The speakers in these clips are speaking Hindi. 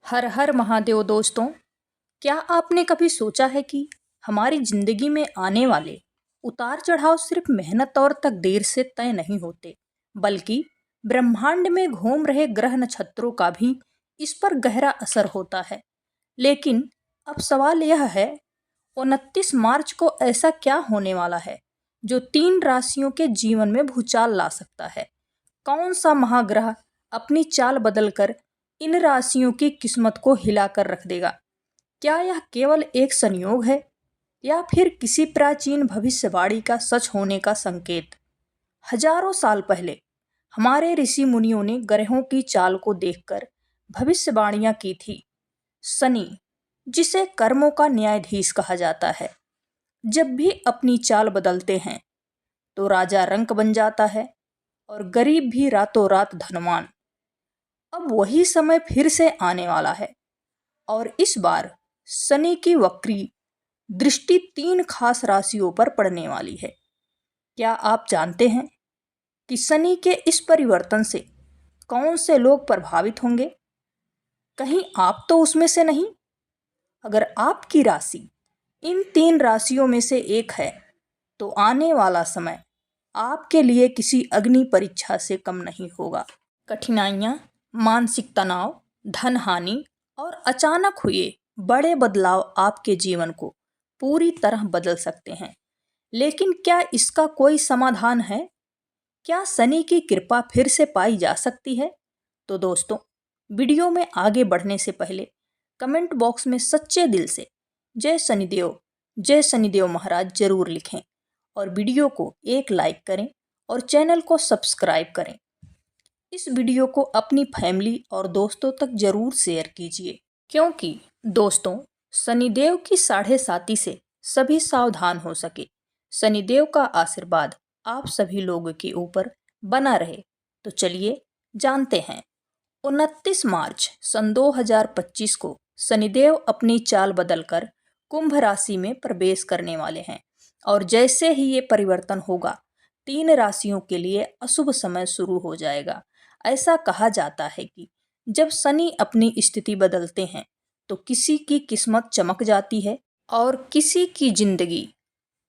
हर हर महादेव दोस्तों। क्या आपने कभी सोचा है कि हमारी जिंदगी में आने वाले उतार चढ़ाव सिर्फ मेहनत और तकदीर से तय नहीं होते, बल्कि ब्रह्मांड में घूम रहे ग्रह नक्षत्रों का भी इस पर गहरा असर होता है। लेकिन अब सवाल यह है, 29 मार्च को ऐसा क्या होने वाला है जो 3 राशियों के जीवन में भूचाल ला सकता है? कौन सा महाग्रह अपनी चाल बदलकर इन राशियों की किस्मत को हिलाकर रख देगा? क्या यह केवल एक संयोग है या फिर किसी प्राचीन भविष्यवाणी का सच होने का संकेत? हजारों साल पहले हमारे ऋषि मुनियों ने ग्रहों की चाल को देखकर भविष्यवाणियां की थी। शनि, जिसे कर्मों का न्यायाधीश कहा जाता है, जब भी अपनी चाल बदलते हैं तो राजा रंक बन जाता है और गरीब भी रातों रात धनवान। अब वही समय फिर से आने वाला है और इस बार शनि की वक्री दृष्टि 3 खास राशियों पर पड़ने वाली है। क्या आप जानते हैं कि शनि के इस परिवर्तन से कौन से लोग प्रभावित होंगे? कहीं आप तो उसमें से नहीं? अगर आपकी राशि इन 3 राशियों में से एक है तो आने वाला समय आपके लिए किसी अग्नि परीक्षा से कम नहीं होगा। कठिनाइयाँ, मानसिक तनाव, धन हानि और अचानक हुए बड़े बदलाव आपके जीवन को पूरी तरह बदल सकते हैं। लेकिन क्या इसका कोई समाधान है? क्या शनि की कृपा फिर से पाई जा सकती है? तो दोस्तों, वीडियो में आगे बढ़ने से पहले कमेंट बॉक्स में सच्चे दिल से जय शनिदेव महाराज जरूर लिखें और वीडियो को एक लाइक करें और चैनल को सब्सक्राइब करें। इस वीडियो को अपनी फैमिली और दोस्तों तक जरूर शेयर कीजिए, क्योंकि दोस्तों, शनिदेव की 7.5 से सभी सावधान हो सके। शनिदेव का आशीर्वाद आप सभी लोगों के ऊपर बना रहे। तो चलिए जानते हैं। 29 मार्च सन 2025 को शनिदेव अपनी चाल बदलकर कुंभ राशि में प्रवेश करने वाले हैं और जैसे ही ये परिवर्तन होगा, 3 राशियों के लिए अशुभ समय शुरू हो जाएगा। ऐसा कहा जाता है कि जब शनि अपनी स्थिति बदलते हैं तो किसी की किस्मत चमक जाती है और किसी की जिंदगी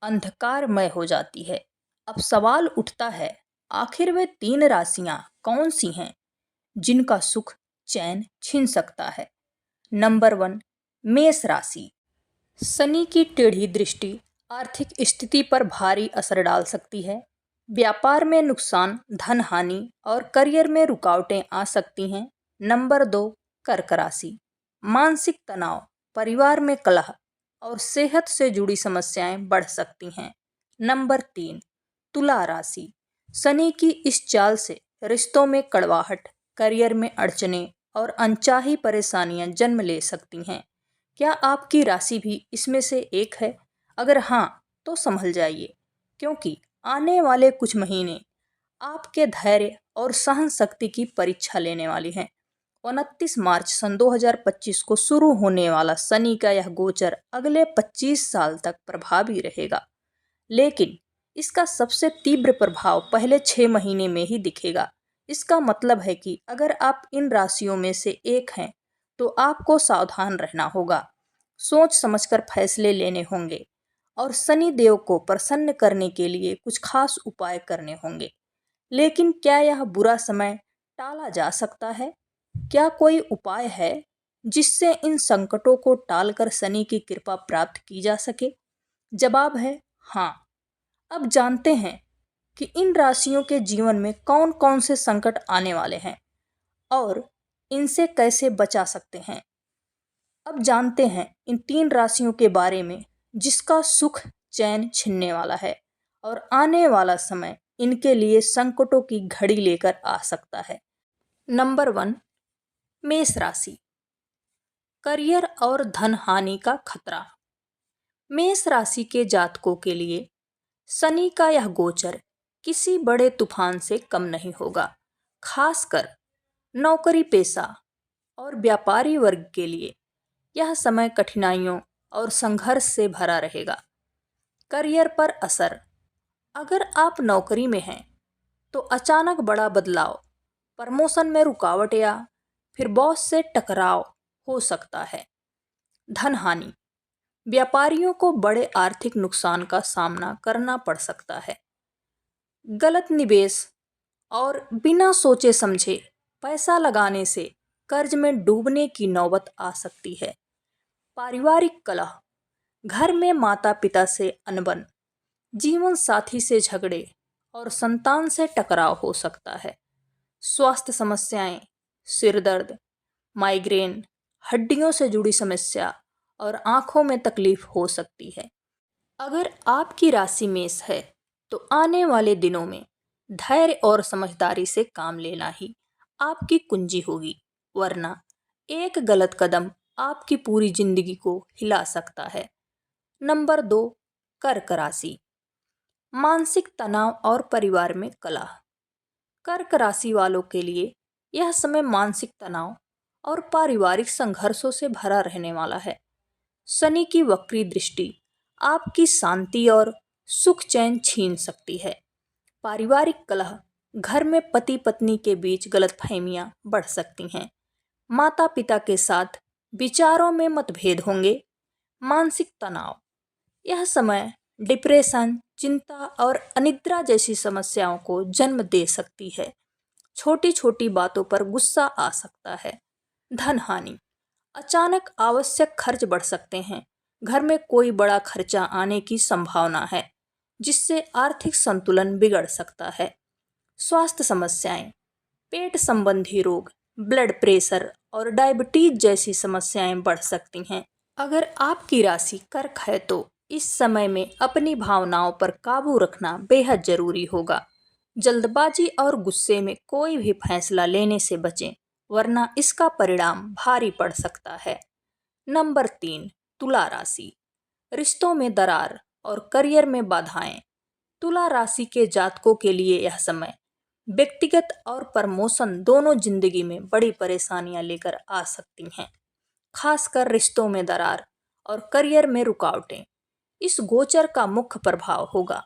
अंधकारमय हो जाती है। अब सवाल उठता है, आखिर वे 3 राशियां कौन सी हैं जिनका सुख चैन छीन सकता है? नंबर 1, मेष राशि। शनि की टेढ़ी दृष्टि आर्थिक स्थिति पर भारी असर डाल सकती है। व्यापार में नुकसान, धन हानि और करियर में रुकावटें आ सकती हैं। नंबर 2, कर्क राशि। मानसिक तनाव, परिवार में कलह और सेहत से जुड़ी समस्याएं बढ़ सकती हैं। नंबर 3, तुला राशि। शनि की इस चाल से रिश्तों में कड़वाहट, करियर में अड़चनें और अनचाही परेशानियां जन्म ले सकती हैं। क्या आपकी राशि भी इसमें से एक है? अगर हाँ, तो संभल जाइए, क्योंकि आने वाले कुछ महीने आपके धैर्य और सहन शक्ति की परीक्षा लेने वाली हैं। 29 मार्च सन 2025 को शुरू होने वाला शनि का यह गोचर अगले 25 साल तक प्रभावी रहेगा, लेकिन इसका सबसे तीव्र प्रभाव पहले 6 महीने में ही दिखेगा। इसका मतलब है कि अगर आप इन राशियों में से एक हैं तो आपको सावधान रहना होगा, सोच समझकर फैसले लेने होंगे और शनि देव को प्रसन्न करने के लिए कुछ खास उपाय करने होंगे। लेकिन क्या यह बुरा समय टाला जा सकता है? क्या कोई उपाय है जिससे इन संकटों को टालकर शनि की कृपा प्राप्त की जा सके? जवाब है हाँ। अब जानते हैं कि इन राशियों के जीवन में कौन कौन से संकट आने वाले हैं और इनसे कैसे बचा सकते हैं। अब जानते हैं इन 3 राशियों के बारे में जिसका सुख चैन छिनने वाला है और आने वाला समय इनके लिए संकटों की घड़ी लेकर आ सकता है। नंबर 1, मेष राशि। करियर और धन हानि का खतरा। मेष राशि के जातकों के लिए शनि का यह गोचर किसी बड़े तूफान से कम नहीं होगा। खासकर नौकरी पेशा और व्यापारी वर्ग के लिए यह समय कठिनाइयों और संघर्ष से भरा रहेगा। करियर पर असर। अगर आप नौकरी में हैं तो अचानक बड़ा बदलाव, प्रमोशन में रुकावट या फिर बॉस से टकराव हो सकता है। धन हानि, व्यापारियों को बड़े आर्थिक नुकसान का सामना करना पड़ सकता है। गलत निवेश और बिना सोचे समझे पैसा लगाने से कर्ज में डूबने की नौबत आ सकती है। पारिवारिक कलह, घर में माता पिता से अनबन, जीवन साथी से झगड़े और संतान से टकराव हो सकता है। स्वास्थ्य समस्याएं, सिर दर्द, माइग्रेन, हड्डियों से जुड़ी समस्या और आंखों में तकलीफ हो सकती है। अगर आपकी राशि मेष है तो आने वाले दिनों में धैर्य और समझदारी से काम लेना ही आपकी कुंजी होगी, वरना एक गलत कदम आपकी पूरी जिंदगी को हिला सकता है। नंबर 2, कर्क राशि, मानसिक तनाव और परिवार में कलह। कर्क राशि वालों के लिए यह समय मानसिक तनाव और पारिवारिक संघर्षों से भरा रहने वाला है। शनि की वक्री दृष्टि आपकी शांति और सुख चैन छीन सकती है। पारिवारिक कलह, घर में पति पत्नी के बीच गलतफहमियां बढ़ सकती हैं। माता पिता के साथ विचारों में मतभेद होंगे। मानसिक तनाव, यह समय डिप्रेशन, चिंता और अनिद्रा जैसी समस्याओं को जन्म दे सकती है। छोटी छोटी बातों पर गुस्सा आ सकता है। धन हानि, अचानक आवश्यक खर्च बढ़ सकते हैं। घर में कोई बड़ा खर्चा आने की संभावना है, जिससे आर्थिक संतुलन बिगड़ सकता है। स्वास्थ्य समस्याएं, पेट संबंधी रोग, ब्लड प्रेशर और डायबिटीज जैसी समस्याएं बढ़ सकती हैं। अगर आपकी राशि कर्क है तो इस समय में अपनी भावनाओं पर काबू रखना बेहद जरूरी होगा। जल्दबाजी और गुस्से में कोई भी फैसला लेने से बचें, वरना इसका परिणाम भारी पड़ सकता है। नंबर 3, तुला राशि, रिश्तों में दरार और करियर में बाधाएं। तुला राशि के जातकों के लिए यह समय व्यक्तिगत और प्रमोशन दोनों जिंदगी में बड़ी परेशानियां लेकर आ सकती हैं। खासकर रिश्तों में दरार और करियर में रुकावटें इस गोचर का मुख्य प्रभाव होगा।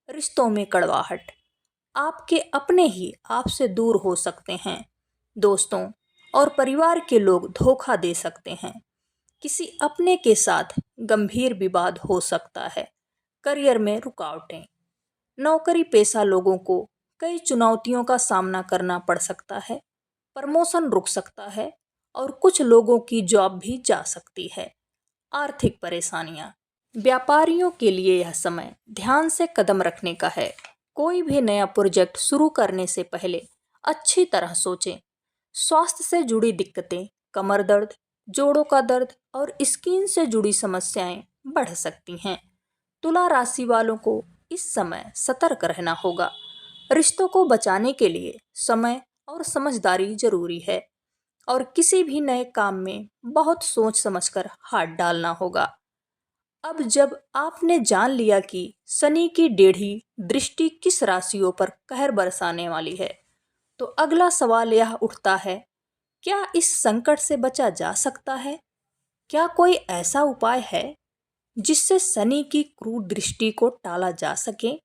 रिश्तों में कड़वाहट, आपके अपने ही आपसे दूर हो सकते हैं। दोस्तों और परिवार के लोग धोखा दे सकते हैं। किसी अपने के साथ गंभीर विवाद हो सकता है। करियर में रुकावटें, नौकरी पेशा लोगों को कई चुनौतियों का सामना करना पड़ सकता है। प्रमोशन रुक सकता है और कुछ लोगों की जॉब भी जा सकती है। आर्थिक परेशानियां, व्यापारियों के लिए यह समय ध्यान से कदम रखने का है। कोई भी नया प्रोजेक्ट शुरू करने से पहले अच्छी तरह सोचें। स्वास्थ्य से जुड़ी दिक्कतें, कमर दर्द, जोड़ों का दर्द और स्किन से जुड़ी समस्याएं बढ़ सकती हैं। तुला राशि वालों को इस समय सतर्क रहना होगा। रिश्तों को बचाने के लिए समय और समझदारी जरूरी है और किसी भी नए काम में बहुत सोच समझकर हाथ डालना होगा। अब जब आपने जान लिया कि शनि की टेढ़ी दृष्टि किस राशियों पर कहर बरसाने वाली है, तो अगला सवाल यह उठता है, क्या इस संकट से बचा जा सकता है? क्या कोई ऐसा उपाय है जिससे शनि की क्रूर दृष्टि को टाला जा सके?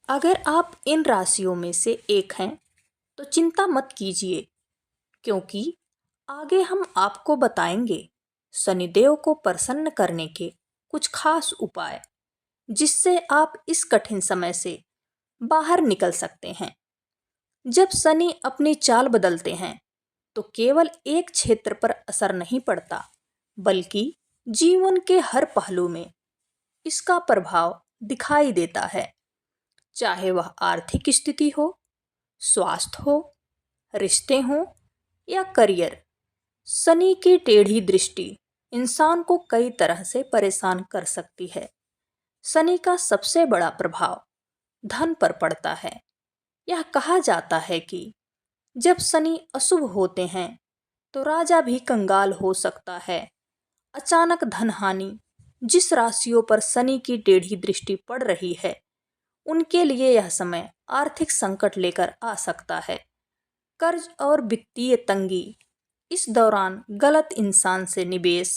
अगर आप इन राशियों में से एक हैं, तो चिंता मत कीजिए, क्योंकि आगे हम आपको बताएंगे शनिदेव को प्रसन्न करने के कुछ खास उपाय, जिससे आप इस कठिन समय से बाहर निकल सकते हैं। जब शनि अपनी चाल बदलते हैं तो केवल एक क्षेत्र पर असर नहीं पड़ता, बल्कि जीवन के हर पहलू में इसका प्रभाव दिखाई देता है। चाहे वह आर्थिक स्थिति हो, स्वास्थ्य हो, रिश्ते हों या करियर, शनि की टेढ़ी दृष्टि इंसान को कई तरह से परेशान कर सकती है। शनि का सबसे बड़ा प्रभाव धन पर पड़ता है। यह कहा जाता है कि जब शनि अशुभ होते हैं तो राजा भी कंगाल हो सकता है। अचानक धन हानि, जिस राशियों पर शनि की टेढ़ी दृष्टि पड़ रही है, उनके लिए यह समय आर्थिक संकट लेकर आ सकता है। कर्ज और वित्तीय तंगी, इस दौरान गलत इंसान से निवेश,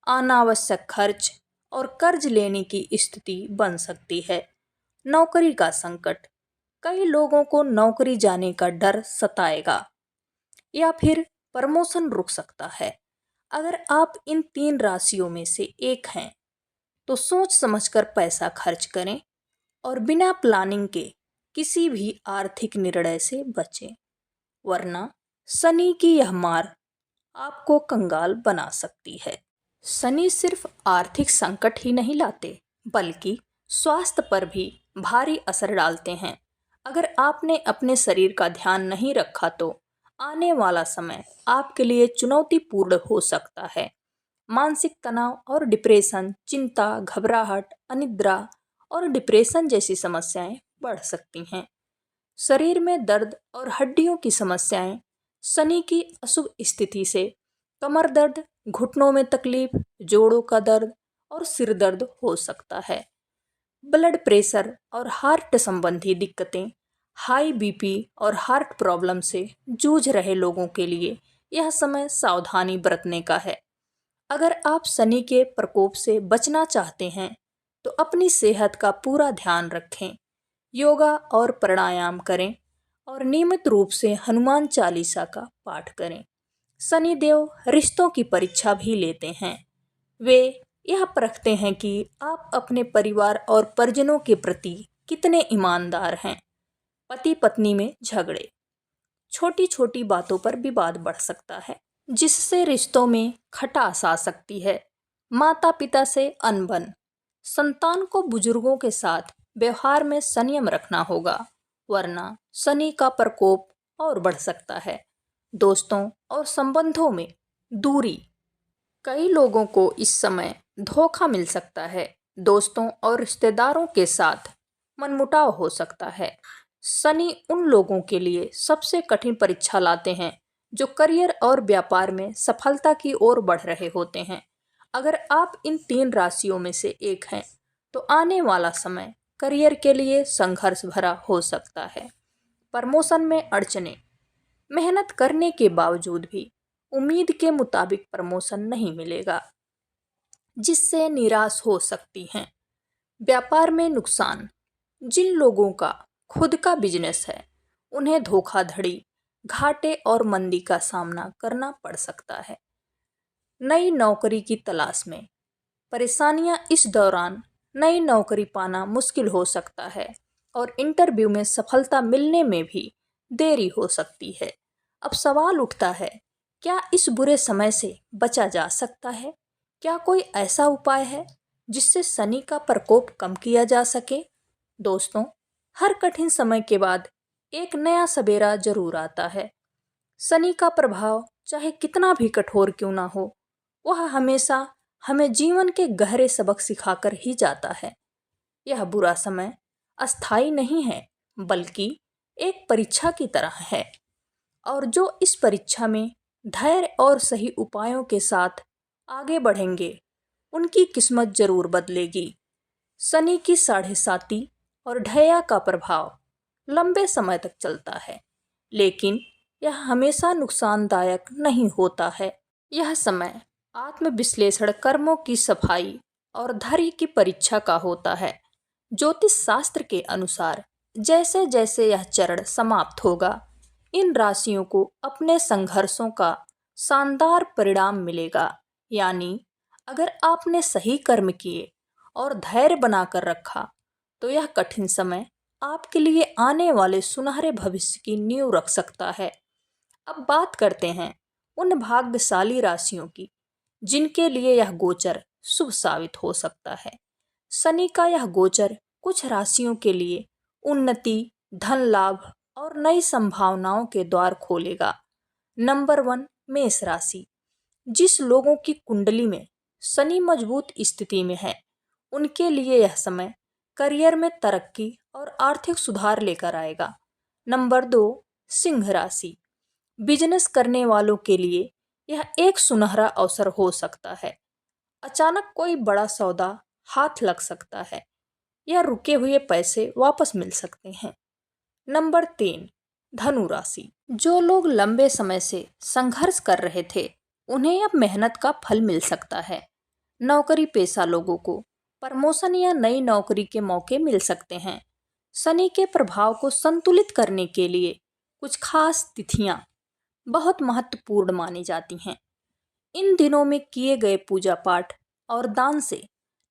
अनावश्यक खर्च और कर्ज लेने की स्थिति बन सकती है। नौकरी का संकट, कई लोगों को नौकरी जाने का डर सताएगा या फिर प्रमोशन रुक सकता है। अगर आप इन 3 राशियों में से एक हैं तो सोच समझकर पैसा खर्च करें और बिना प्लानिंग के किसी भी आर्थिक निर्णय से बचें, वरना शनि की यह मार आपको कंगाल बना सकती है। शनि सिर्फ आर्थिक संकट ही नहीं लाते, बल्कि स्वास्थ्य पर भी भारी असर डालते हैं। अगर आपने अपने शरीर का ध्यान नहीं रखा तो आने वाला समय आपके लिए चुनौतीपूर्ण हो सकता है। मानसिक तनाव और डिप्रेशन, चिंता, घबराहट, अनिद्रा और डिप्रेशन जैसी समस्याएं बढ़ सकती हैं। शरीर में दर्द और हड्डियों की समस्याएं शनि की अशुभ स्थिति से कमर दर्द, घुटनों में तकलीफ, जोड़ों का दर्द और सिर दर्द हो सकता है। ब्लड प्रेशर और हार्ट संबंधी दिक्कतें, हाई बीपी और हार्ट प्रॉब्लम से जूझ रहे लोगों के लिए यह समय सावधानी बरतने का है। अगर आप शनि के प्रकोप से बचना चाहते हैं तो अपनी सेहत का पूरा ध्यान रखें, योगा और प्राणायाम करें और नियमित रूप से हनुमान चालीसा का पाठ करें। शनि देव रिश्तों की परीक्षा भी लेते हैं। वे यह परखते हैं कि आप अपने परिवार और परिजनों के प्रति कितने ईमानदार हैं। पति पत्नी में झगड़े, छोटी छोटी बातों पर विवाद बढ़ सकता है, जिससे रिश्तों में खटास आ सकती है। माता पिता से अनबन, संतान को बुजुर्गों के साथ व्यवहार में संयम रखना होगा, वरना शनि का प्रकोप और बढ़ सकता है। दोस्तों और संबंधों में दूरी, कई लोगों को इस समय धोखा मिल सकता है। दोस्तों और रिश्तेदारों के साथ मनमुटाव हो सकता है। शनि उन लोगों के लिए सबसे कठिन परीक्षा लाते हैं जो करियर और व्यापार में सफलता की ओर बढ़ रहे होते हैं। अगर आप इन 3 राशियों में से एक हैं तो आने वाला समय करियर के लिए संघर्ष भरा हो सकता है। प्रमोशन में अड़चने, मेहनत करने के बावजूद भी उम्मीद के मुताबिक प्रमोशन नहीं मिलेगा, जिससे निराश हो सकती हैं। व्यापार में नुकसान, जिन लोगों का खुद का बिजनेस है उन्हें धोखाधड़ी, घाटे और मंदी का सामना करना पड़ सकता है। नई नौकरी की तलाश में परेशानियां, इस दौरान नई नौकरी पाना मुश्किल हो सकता है और इंटरव्यू में सफलता मिलने में भी देरी हो सकती है। अब सवाल उठता है, क्या इस बुरे समय से बचा जा सकता है? क्या कोई ऐसा उपाय है जिससे शनि का प्रकोप कम किया जा सके? दोस्तों, हर कठिन समय के बाद एक नया सवेरा जरूर आता है। शनि का प्रभाव चाहे कितना भी कठोर क्यों ना हो, वह हमेशा हमें जीवन के गहरे सबक सिखाकर ही जाता है। यह बुरा समय अस्थायी नहीं है, बल्कि एक परीक्षा की तरह है, और जो इस परीक्षा में धैर्य और सही उपायों के साथ आगे बढ़ेंगे उनकी किस्मत जरूर बदलेगी। शनि की 7.5 और ढैया का प्रभाव लंबे समय तक चलता है, लेकिन यह हमेशा नुकसानदायक नहीं होता है। यह समय आत्मविश्लेषण, कर्मों की सफाई और धैर्य की परीक्षा का होता है। ज्योतिष शास्त्र के अनुसार जैसे जैसे यह चरण समाप्त होगा, इन राशियों को अपने संघर्षों का शानदार परिणाम मिलेगा। यानी अगर आपने सही कर्म किए और धैर्य बनाकर रखा तो यह कठिन समय आपके लिए आने वाले सुनहरे भविष्य की नींव रख सकता है। अब बात करते हैं उन भाग्यशाली राशियों की जिनके लिए यह गोचर शुभ साबित हो सकता है। शनि का यह गोचर कुछ राशियों के लिए उन्नति, धन लाभ और नई संभावनाओं के द्वार खोलेगा। नंबर 1, मेष राशि। जिस लोगों की कुंडली में शनि मजबूत स्थिति में है, उनके लिए यह समय करियर में तरक्की और आर्थिक सुधार लेकर आएगा। नंबर 2, सिंह राशि। बिजनेस करने वालों के लिए यह एक सुनहरा अवसर हो सकता है। अचानक कोई बड़ा सौदा हाथ लग सकता है या रुके हुए पैसे वापस मिल सकते हैं। नंबर 3, धनु राशि। जो लोग लंबे समय से संघर्ष कर रहे थे उन्हें अब मेहनत का फल मिल सकता है। नौकरी पेशा लोगों को प्रमोशन या नई नौकरी के मौके मिल सकते हैं। शनि के प्रभाव को संतुलित करने के लिए कुछ खास तिथियां बहुत महत्वपूर्ण मानी जाती हैं। इन दिनों में किए गए पूजा पाठ और दान से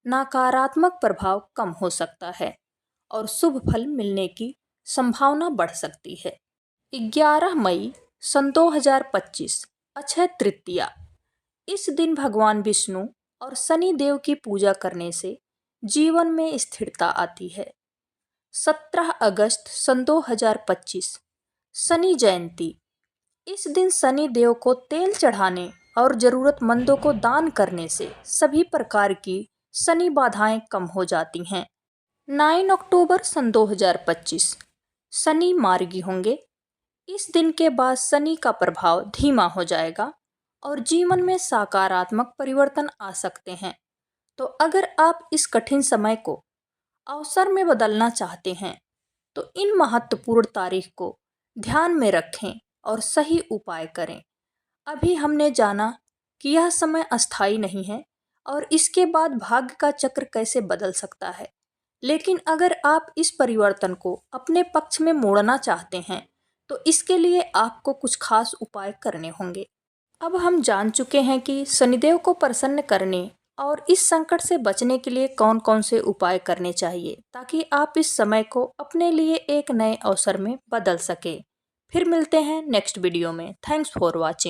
नकारात्मक प्रभाव कम हो सकता है और शुभ फल मिलने की संभावना बढ़ सकती है। 11 मई सन 2025 अक्षय तृतीया। इस दिन भगवान विष्णु और शनि देव की पूजा करने से जीवन में स्थिरता आती है। 17 अगस्त सन 2025 शनि जयंती। इस दिन शनि देव को तेल चढ़ाने और जरूरतमंदों को दान करने से सभी प्रकार की शनि बाधाएं कम हो जाती हैं। 9 अक्टूबर सन 2025 शनि मार्गी होंगे। इस दिन के बाद शनि का प्रभाव धीमा हो जाएगा और जीवन में सकारात्मक परिवर्तन आ सकते हैं। तो अगर आप इस कठिन समय को अवसर में बदलना चाहते हैं तो इन महत्वपूर्ण तारीख को ध्यान में रखें और सही उपाय करें। अभी हमने जाना कि यह समय अस्थायी नहीं है और इसके बाद भाग्य का चक्र कैसे बदल सकता है, लेकिन अगर आप इस परिवर्तन को अपने पक्ष में मोड़ना चाहते हैं तो इसके लिए आपको कुछ खास उपाय करने होंगे। अब हम जान चुके हैं कि शनिदेव को प्रसन्न करने और इस संकट से बचने के लिए कौन कौन से उपाय करने चाहिए ताकि आप इस समय को अपने लिए एक नए अवसर में बदल सके। फिर मिलते हैं नेक्स्ट वीडियो में। Thanks for watching.